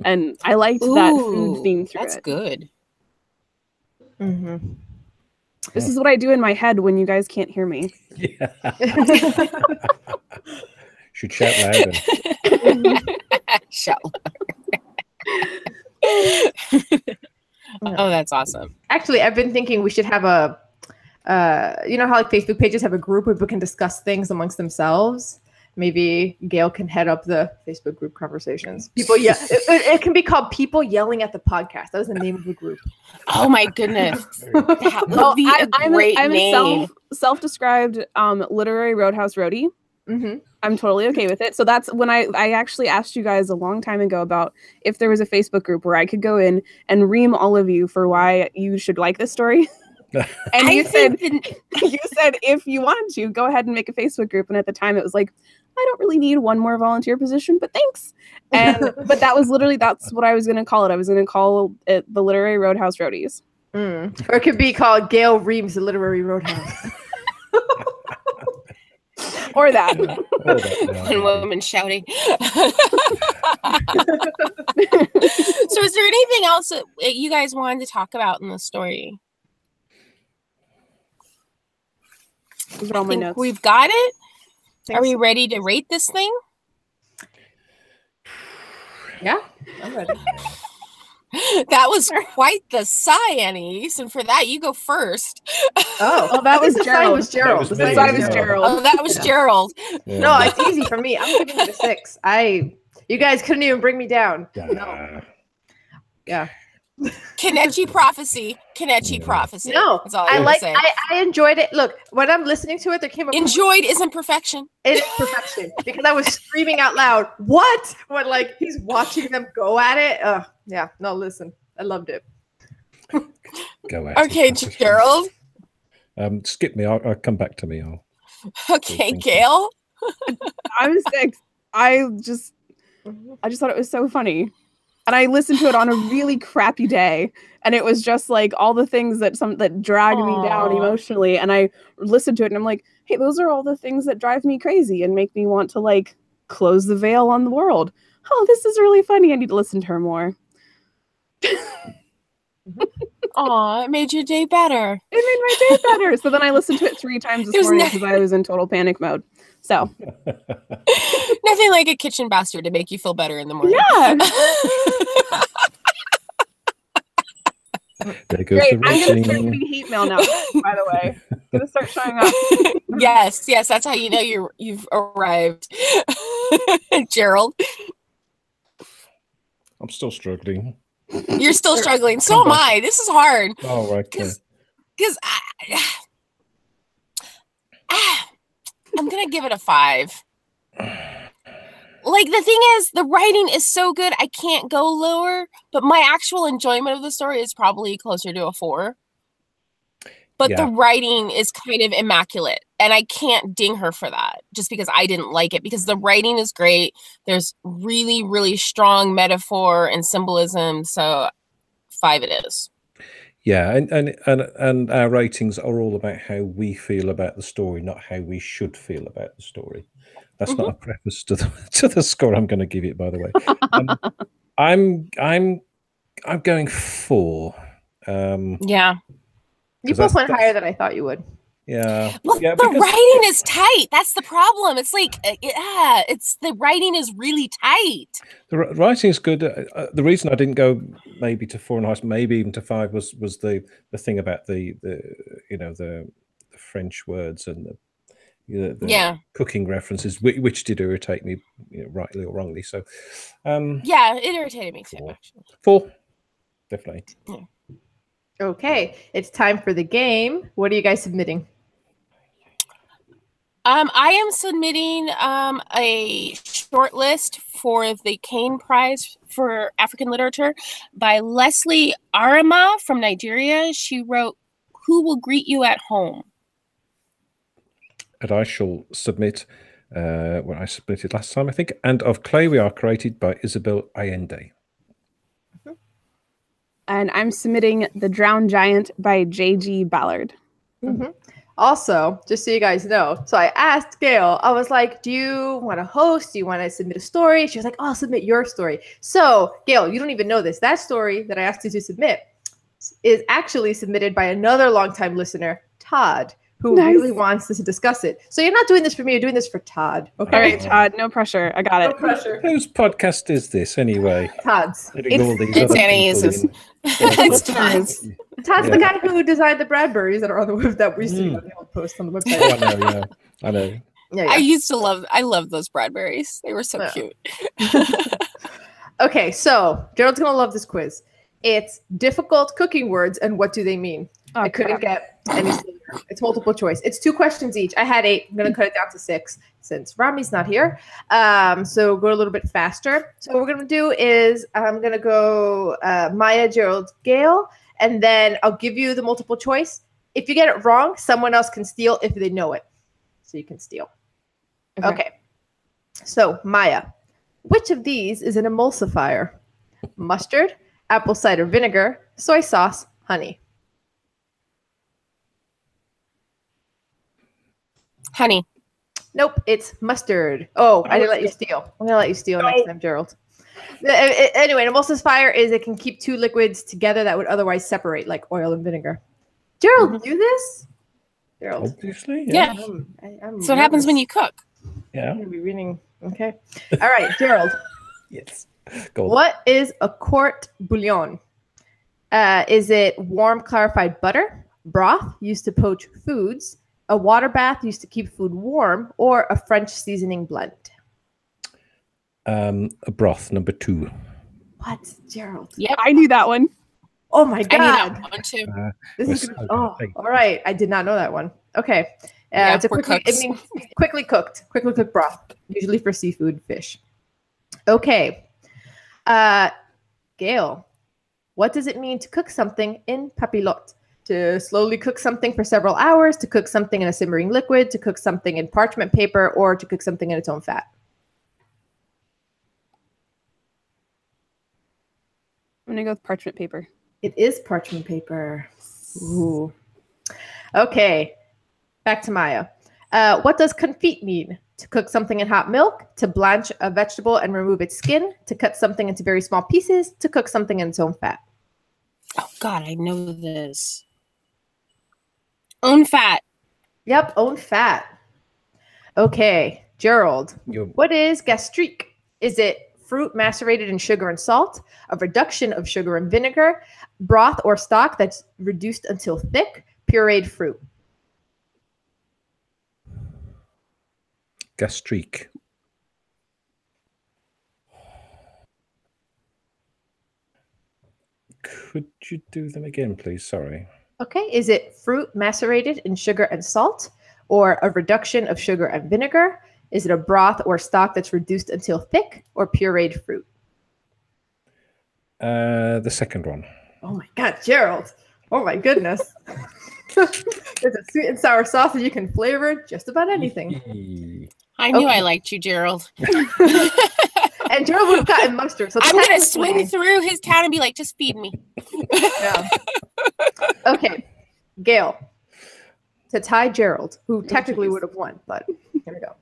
And I liked that food theme through that's it. Good. Mm-hmm. This is what I do in my head when you guys can't hear me. Yeah. Should shout louder. Shout Oh, that's awesome. Actually, I've been thinking we should have a, how like Facebook pages have a group where people can discuss things amongst themselves. Maybe Gail can head up the Facebook group conversations. People, it can be called People Yelling at the Podcast. That was the name of the group. Oh my goodness! That would be a great name. A self-described literary Roadhouse roadie. Mm-hmm. I'm totally okay with it. So that's when I actually asked you guys a long time ago about if there was a Facebook group where I could go in and ream all of you for why you should like this story. And you said if you want to, go ahead and make a Facebook group. And at the time it was like, I don't really need one more volunteer position, but thanks. And but that's what I was gonna call it. I was gonna call it the Literary Roadhouse Roadies. Or it could be called Gail Reams, the Literary Roadhouse. Or that. One woman shouting. So is there anything else that you guys wanted to talk about in the story? Those are all my notes. We've got it. Are we ready to rate this thing? Yeah, I'm ready. That was quite the sigh, Annie. And for that, you go first. Oh, that was Gerald. The That sign was was me. Gerald. Oh, that was Gerald. Yeah. No, it's easy for me. I'm giving it a 6. You guys couldn't even bring me down. Yeah. Yeah. Kanechi prophecy. Kanechi prophecy. No, That's all I want to say. I enjoyed it. Look, when I'm listening to it, there came a Enjoyed isn't perfection. It is perfection because I was screaming out loud. What? When like he's watching them go at it. Yeah. No, listen, I loved it. Go at Okay, it. Gerald. Skip me. I'll come back to me. Okay, Gail. I'm 6. I just thought it was so funny. And I listened to it on a really crappy day. And it was just like all the things that drag me down emotionally. And I listened to it and I'm like, hey, those are all the things that drive me crazy and make me want to like close the veil on the world. Oh, this is really funny. I need to listen to her more. Aw, it made your day better. It made my day better. So then I listened to it 3 times this morning because I was in total panic mode. So Nothing like a kitchen bastard to make you feel better in the morning. yeah. There goes Great. the I'm gonna start routine. getting hate mail now, by the way. Gonna start showing up. Yes, that's how you know you've arrived. Gerald, I'm still struggling. you're still struggling. So am I. This is hard. Oh, okay. Because I'm gonna give it a 5. Like the thing is, the writing is so good, I can't go lower. But my actual enjoyment of the story is probably closer to a 4. But the writing is kind of immaculate, and I can't ding her for that just because I didn't like it. Because the writing is great. There's really, really strong metaphor and symbolism. So 5 it is. Yeah, and our ratings are all about how we feel about the story, not how we should feel about the story. That's not a preface to the score I'm going to give it, by the way. I'm going 4. Yeah. You both went higher than I thought you would. Yeah. Well, yeah, the writing is tight. That's the problem. It's like, the writing is really tight. The writing is good. The reason I didn't go maybe to 4.5, maybe even to 5 was the thing about the French words and the cooking references, which did irritate me, rightly or wrongly. So, yeah, it irritated me too. Actually, 4, definitely. Yeah. Okay, it's time for the game. What are you guys submitting? I am submitting a short list for the Kane Prize for African Literature by Leslie Arama from Nigeria. She wrote "Who Will Greet You at Home." And I shall submit what I submitted last time, I think. And Of Clay We Are Created by Isabel Allende. And I'm submitting The Drowned Giant by J.G. Ballard. Also, just so you guys know, so I asked Gail, I was like, do you want to host? Do you want to submit a story? She was like, oh, I'll submit your story. So, Gail, you don't even know this. That story that I asked you to submit is actually submitted by another longtime listener, Todd, who really wants to discuss it. So you're not doing this for me, you're doing this for Todd. Okay. All right, Todd, no pressure. I got it. No pressure. Whose podcast is this anyway? Todd's. It's Annie's. It's Todd's. Todd's the guy who designed the Bradburys that are on the web that we see on the old post on the website. Oh, I know. Yeah. I love those Bradburys. They were so cute. Okay, so Gerald's gonna love this quiz. It's difficult cooking words and what do they mean? Oh, I couldn't get any sooner. It's multiple choice. It's 2 questions each. I had 8. I'm going to cut it down to 6 since Rami's not here. So go a little bit faster. So what we're going to do is I'm going to go Maya, Gerald, Gail, and then I'll give you the multiple choice. If you get it wrong, someone else can steal if they know it. So you can steal. Okay. So, Maya, which of these is an emulsifier? Mustard, apple cider vinegar, soy sauce, honey. Honey. Nope, it's mustard. Oh, I didn't let you steal. I'm going to let you steal next time, Gerald. Anyway, an emulsifier is it can keep two liquids together that would otherwise separate, like oil and vinegar. Gerald, do this? Gerald. Obviously, Yeah. I'm So what happens when you cook? Yeah. I'm going to be reading. Okay. All right, Gerald. Yes. Go on. What is a court bouillon? Is it warm clarified butter, broth used to poach foods, a water bath used to keep food warm, or a French seasoning blend? A broth, number 2. What, Gerald? Yep. I knew that one. Oh my God. I knew that one too. This is all right. I did not know that one. Okay. Yeah, it's a we're quickly cooked broth, usually for seafood, fish. Okay. Gail, what does it mean to cook something in papilote? To slowly cook something for several hours, to cook something in a simmering liquid, to cook something in parchment paper, or to cook something in its own fat? I'm going to go with parchment paper. It is parchment paper. Ooh. Okay. Back to Maya. What does confit mean? To cook something in hot milk, to blanch a vegetable and remove its skin, to cut something into very small pieces, to cook something in its own fat. Oh God, I know this. Own fat. Yep, own fat. Okay, Gerald. What is gastrique? Is it fruit macerated in sugar and salt, a reduction of sugar and vinegar, broth or stock that's reduced until thick, pureed fruit? Gastrique. Could you do them again, please? Sorry. Okay. Is it fruit macerated in sugar and salt, or a reduction of sugar and vinegar? Is it a broth or stock that's reduced until thick, or pureed fruit? The second one. Oh my God, Gerald. Oh my goodness. It's a sweet and sour sauce that you can flavor just about anything. I knew I liked you, Gerald. And Gerald would have gotten mustard. So I'm going to swing through his town and be like, just feed me. Yeah. Okay. Gail. To tie Gerald, who technically would have won, but here we go.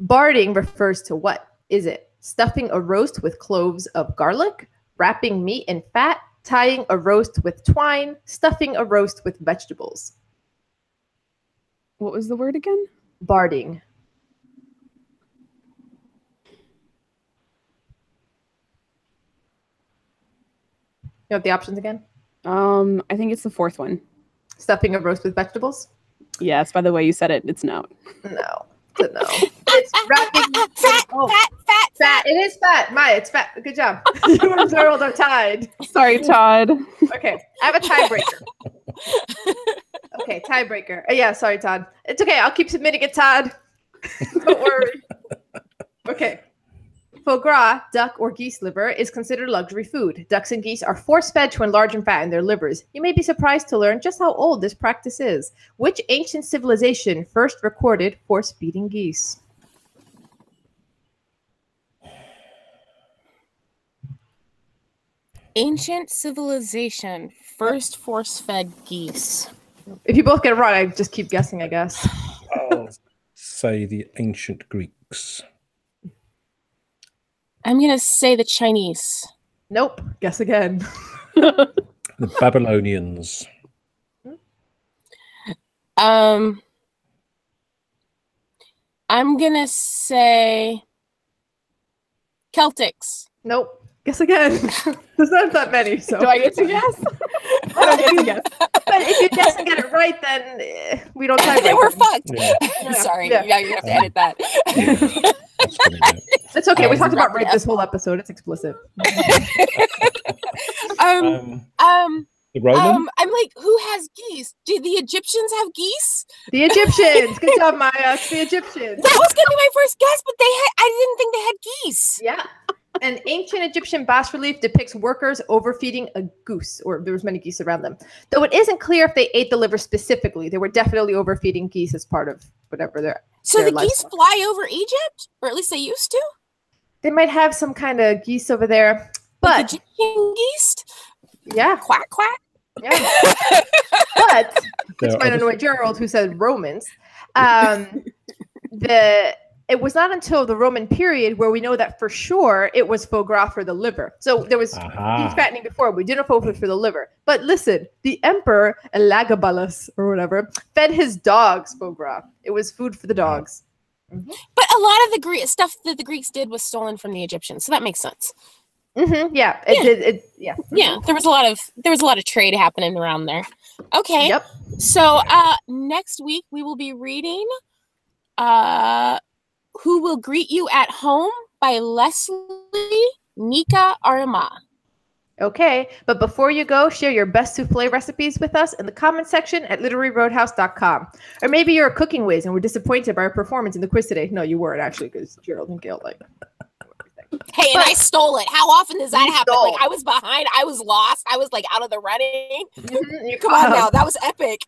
Barding refers to what? Is it stuffing a roast with cloves of garlic, wrapping meat in fat, tying a roast with twine, stuffing a roast with vegetables? What was the word again? Barding. You have the options again? I think it's the fourth one. Stuffing a roast with vegetables? Yes, by the way you said it, it's no. No. It's no. It's wrapping fat. It is fat. Maya, it's fat. Good job. You and Gerald are tied. Sorry, Todd. Okay. I have a tiebreaker. Okay, tiebreaker. Yeah, sorry, Todd. It's okay. I'll keep submitting it, Todd. Don't worry. Okay. Foie gras, duck or geese liver, is considered luxury food. Ducks and geese are force-fed to enlarge and fatten their livers. You may be surprised to learn just how old this practice is. Which ancient civilization first recorded force-feeding geese? Ancient civilization first force-fed geese. If you both get it wrong, I just keep guessing, I guess. I'll say the ancient Greeks. I'm going to say the Chinese. Nope. Guess again. The Babylonians. I'm going to say Celtics. Nope. Guess again. There's not that many. So. Do I get to guess? I don't get to guess. But if you guess and get it right, then we don't tie Then we're fucked. Yeah. Sorry. Yeah. Yeah, you have to edit that. That's funny, yeah. It's okay. We talked about rape this whole episode. It's explicit. The Roman? I'm like, who has geese? Do the Egyptians have geese? The Egyptians. Good job, Maya. It's the Egyptians. That was gonna be my first guess, but I didn't think they had geese. Yeah. An ancient Egyptian bas-relief depicts workers overfeeding a goose, or there was many geese around them. Though it isn't clear if they ate the liver specifically. They were definitely overfeeding geese as part of whatever their So their the geese lifestyle. fly over Egypt? Or at least they used to? They might have some kind of geese over there. Like But, Egyptian geese? yeah. Quack, quack. Yeah. But this There might are annoy Gerald, who said Romans. It was not until the Roman period where we know that for sure it was foie gras for the liver. So there was beef fattening before. We didn't know if it was for the liver. But listen, the emperor, Elagabalus or whatever, fed his dogs foie gras. It was food for the dogs. But a lot of the stuff that the Greeks did was stolen from the Egyptians, so that makes sense. Mm-hmm, yeah. Yeah. Yeah, there was a lot of trade happening around there. Okay. Yep. So next week we will be reading Who Will Greet You at Home by Leslie Nika Arama. Okay, but before you go, share your best souffle recipes with us in the comment section at literaryroadhouse.com. Or maybe you're a cooking whiz and were disappointed by our performance in the quiz today. No, you weren't actually, because Gerald and Gail like. Hey, and I stole it. How often does that happen? stole. Like I was behind, I was lost, I was like out of the running. You Come on now, that was epic.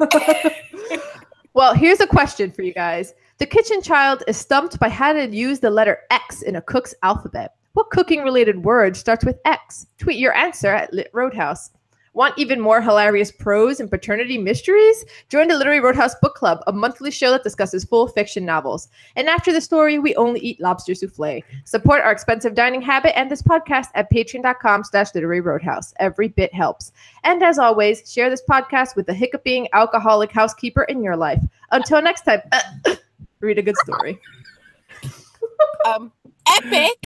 Well, here's a question for you guys. The kitchen child is stumped by how to use the letter X in a cook's alphabet. What cooking-related word starts with X? Tweet your answer at Lit Roadhouse. Want even more hilarious prose and paternity mysteries? Join the Literary Roadhouse Book Club, a monthly show that discusses full fiction novels. And after the story, we only eat lobster souffle. Support our expensive dining habit and this podcast at patreon.com/Literary Roadhouse. Every bit helps. And as always, share this podcast with the hiccuping alcoholic housekeeper in your life. Until next time, read a good story. Epic.